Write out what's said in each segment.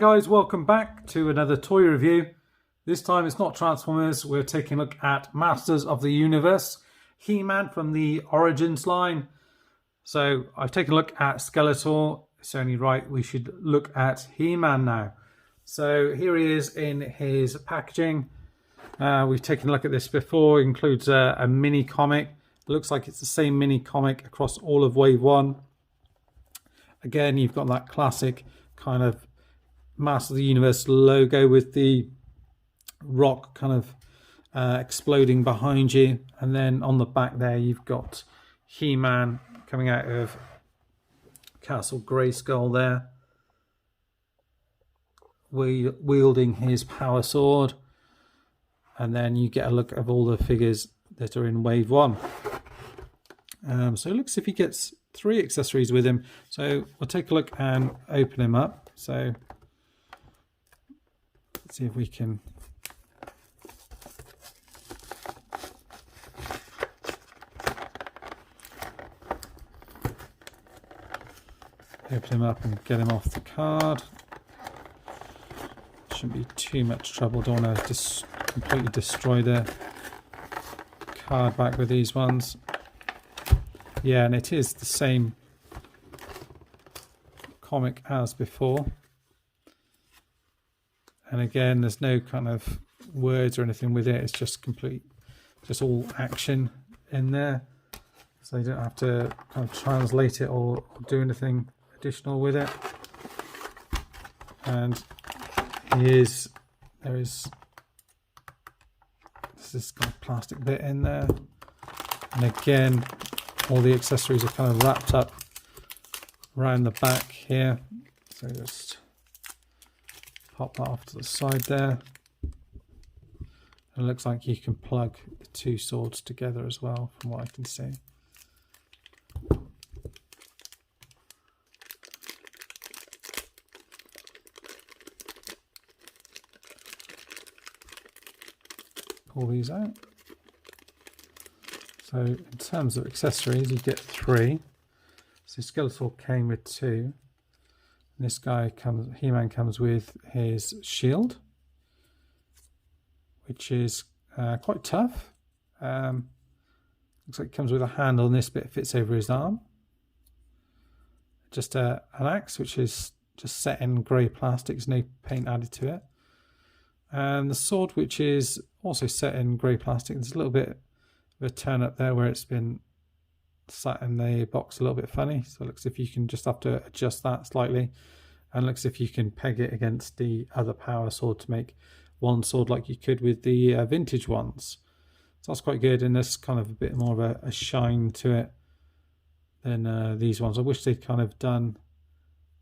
Hi guys, welcome back to another toy review. This time it's not Transformers, we're taking a look at Masters of the Universe, He-Man from the Origins line. So I've taken a look at Skeletor, it's only right we should look at He-Man now. So here he is in his packaging. We've taken a look at this before, it includes a mini comic. It looks like it's the same mini comic across all of Wave 1. Again, you've got that classic kind of Master of the Universe logo with the rock kind of exploding behind you, and then on the back there you've got He-Man coming out of Castle Grayskull there, wielding his power sword, and then you get a look at all the figures that are in Wave 1. So it looks as if he gets 3 accessories with him, so we'll take a look and open him up. So let's see if we can open him up and get him off the card. Shouldn't be too much trouble. Don't want to just completely destroy the card back with these ones. Yeah, and it is the same comic as before. And again, there's no kind of words or anything with it. It's just just all action in there. So you don't have to kind of translate it or do anything additional with it. And there's this kind of plastic bit in there. And again, all the accessories are kind of wrapped up around the back here. So just pop that off to the side there. It looks like you can plug the 2 swords together as well, from what I can see. Pull these out. So in terms of accessories, you get 3. So Skeletor came with 2. This guy He-Man comes with his shield, which is quite tough. Looks like it comes with a handle, and this bit fits over his arm. Just an axe, which is just set in grey plastic, there's no paint added to it. And the sword, which is also set in grey plastic. There's a little bit of a turn up there where it's been sat in the box a little bit funny, so it looks as if you can just have to adjust that slightly, and looks as if you can peg it against the other power sword to make one sword like you could with the vintage ones. So that's quite good, and there's kind of a bit more of a shine to it than these ones. I wish they'd kind of done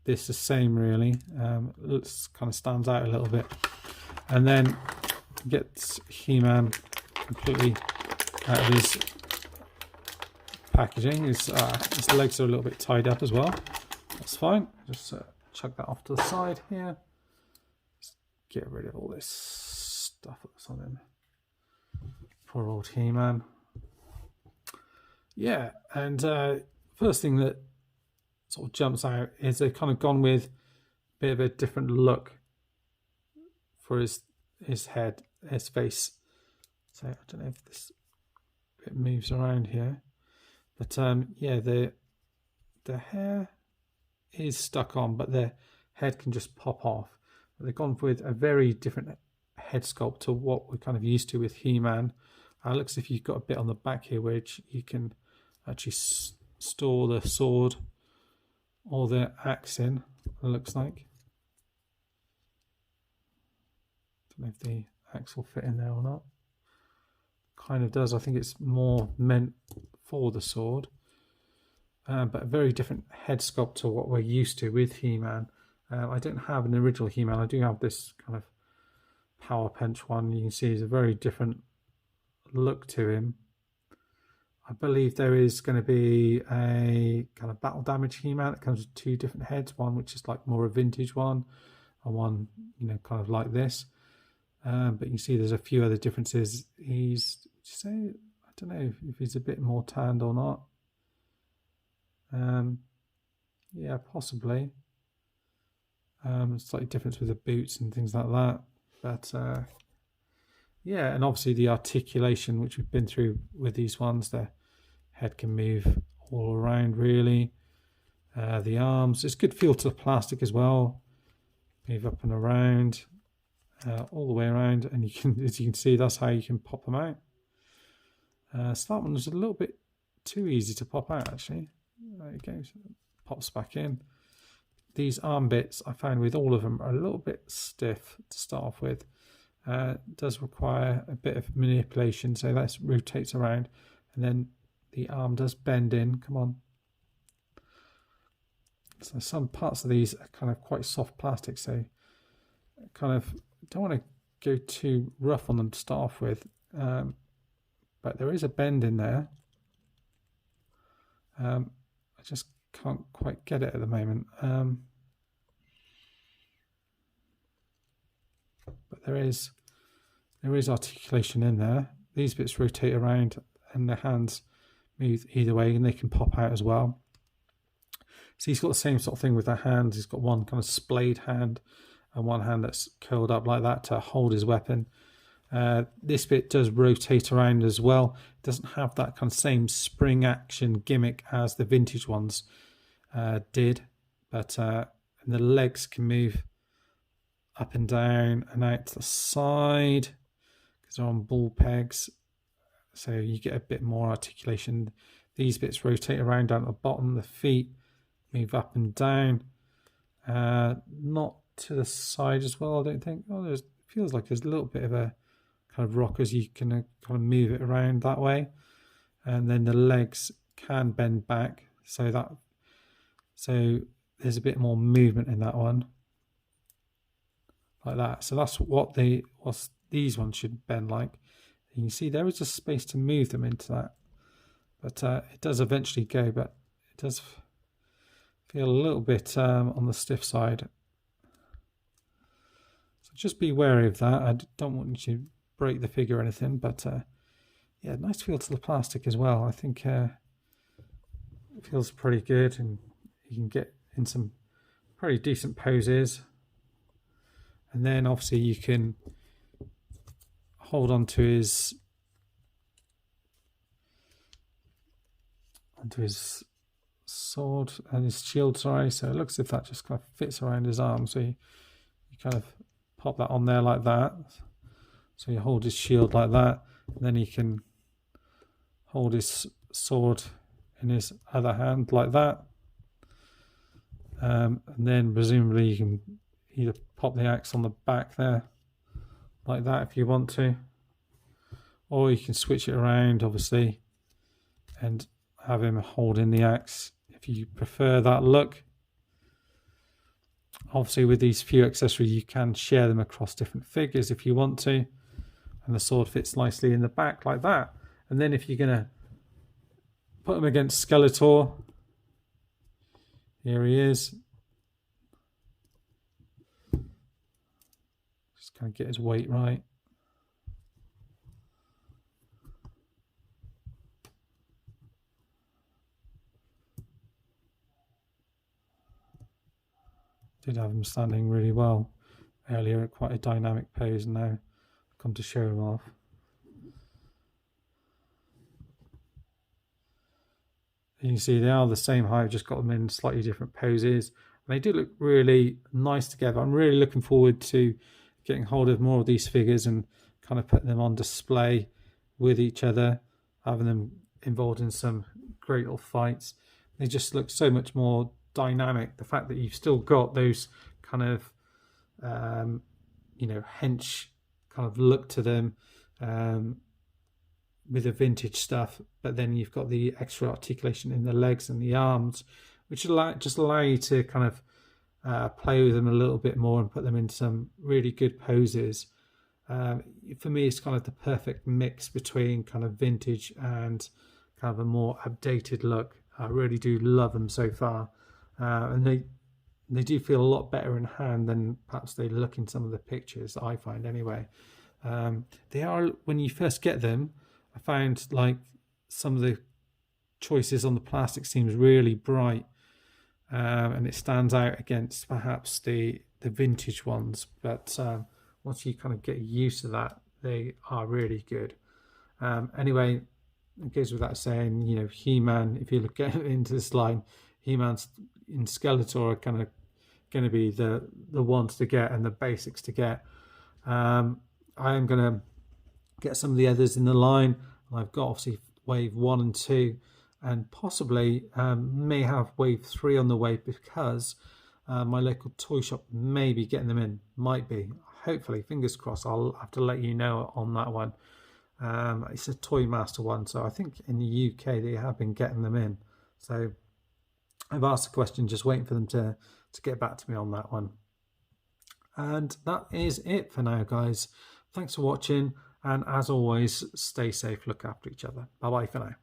this the same, really. It kind of stands out a little bit. And then gets He-Man completely out of his packaging. His legs are a little bit tied up as well. That's fine. Just chuck that off to the side here. Just get rid of all this stuff that's on him. Poor old He-Man. Yeah, and first thing that sort of jumps out is they've kind of gone with a bit of a different look for his head, his face. So I don't know if this bit moves around here, but yeah, the hair is stuck on, but the head can just pop off. But they've gone with a very different head sculpt to what we're kind of used to with He-Man. It looks as if you've got a bit on the back here which you can actually store the sword or the axe in, it looks like. Don't know if the axe will fit in there or not. Kind of does. I think it's more meant for the sword, but a very different head sculpt to what we're used to with He-Man. I don't have an original He-Man. I do have this kind of Power Punch one. You can see there's a very different look to him. I believe there is going to be a kind of battle damage He-Man that comes with 2 different heads, one which is like more a vintage one, and one, you know, kind of like this. But you see there's a few other differences. He's, I don't know if he's a bit more tanned or not. Yeah, possibly. Slightly different with the boots and things like that. But yeah, and obviously the articulation, which we've been through with these ones, the head can move all around really. The arms, it's good feel to the plastic as well. Move up and around, all the way around, and you can, as you can see, that's how you can pop them out. So that one was a little bit too easy to pop out actually. There you go, so pops back in. These arm bits I found with all of them are a little bit stiff to start off with. Does require a bit of manipulation, so that rotates around, and then the arm does bend in. Come on. So some parts of these are kind of quite soft plastic, so kind of don't want to go too rough on them to start off with, but there is a bend in there. I just can't quite get it at the moment, but there is articulation in there. These bits rotate around and the hands move either way, and they can pop out as well. So he's got the same sort of thing with the hands. He's got one kind of splayed hand and one hand that's curled up like that to hold his weapon. This bit does rotate around as well. It doesn't have that kind of same spring action gimmick as the vintage ones did, but and the legs can move up and down and out to the side because they're on ball pegs, so you get a bit more articulation. These bits rotate around down at the bottom. The feet move up and down, not to the side as well, I don't think. Oh, there's, feels like there's a little bit of a kind of rock as you can kind of move it around that way, and then the legs can bend back, so there's a bit more movement in that one, like that. So that's what these ones should bend like. And you see there is a space to move them into that, but it does eventually go, but it does feel a little bit on the stiff side. So just be wary of that. I don't want you to break the figure or anything, but yeah, nice feel to the plastic as well. I think it feels pretty good, and you can get in some pretty decent poses. And then obviously you can hold on to his sword and his shield, sorry. So it looks as if that just kind of fits around his arm, so you kind of pop that on there like that. So you hold his shield like that, and then he can hold his sword in his other hand like that, and then presumably you can either pop the axe on the back there like that if you want to, or you can switch it around obviously and have him holding the axe if you prefer that look. Obviously with these few accessories you can share them across different figures if you want to, and the sword fits nicely in the back like that. And then if you're going to put him against Skeletor, here he is. Just kind of get his weight right. Did have him standing really well earlier at quite a dynamic pose, and now I've come to show him off. You can see they are the same height, I've just got them in slightly different poses. And they do look really nice together. I'm really looking forward to getting hold of more of these figures and kind of putting them on display with each other, having them involved in some great little fights. They just look so much more dynamic. The fact that you've still got those kind of you know, hench kind of look to them with the vintage stuff, but then you've got the extra articulation in the legs and the arms, which just allow you to kind of play with them a little bit more and put them in some really good poses. For me, it's kind of the perfect mix between kind of vintage and kind of a more updated look. I really do love them so far, and they do feel a lot better in hand than perhaps they look in some of the pictures, I find anyway. They are, when you first get them, I found like some of the choices on the plastic seems really bright, and it stands out against perhaps the the vintage ones, but once you kind of get used to that, they are really good. Anyway, it goes without saying, you know, He-Man, if you look into this line, He-Man's in Skeletor are kind of going to be the ones to get and the basics to get. I am going to get some of the others in the line. I've got obviously wave 1 and 2, and possibly may have wave 3 on the way, because my local toy shop may be getting them in. Might be. Hopefully, fingers crossed. I'll have to let you know on that one. It's a Toy Master one, so I think in the UK they have been getting them in. So I've asked a question, just waiting for them to get back to me on that one. And that is it for now, guys. Thanks for watching, and as always, stay safe, look after each other. Bye bye for now.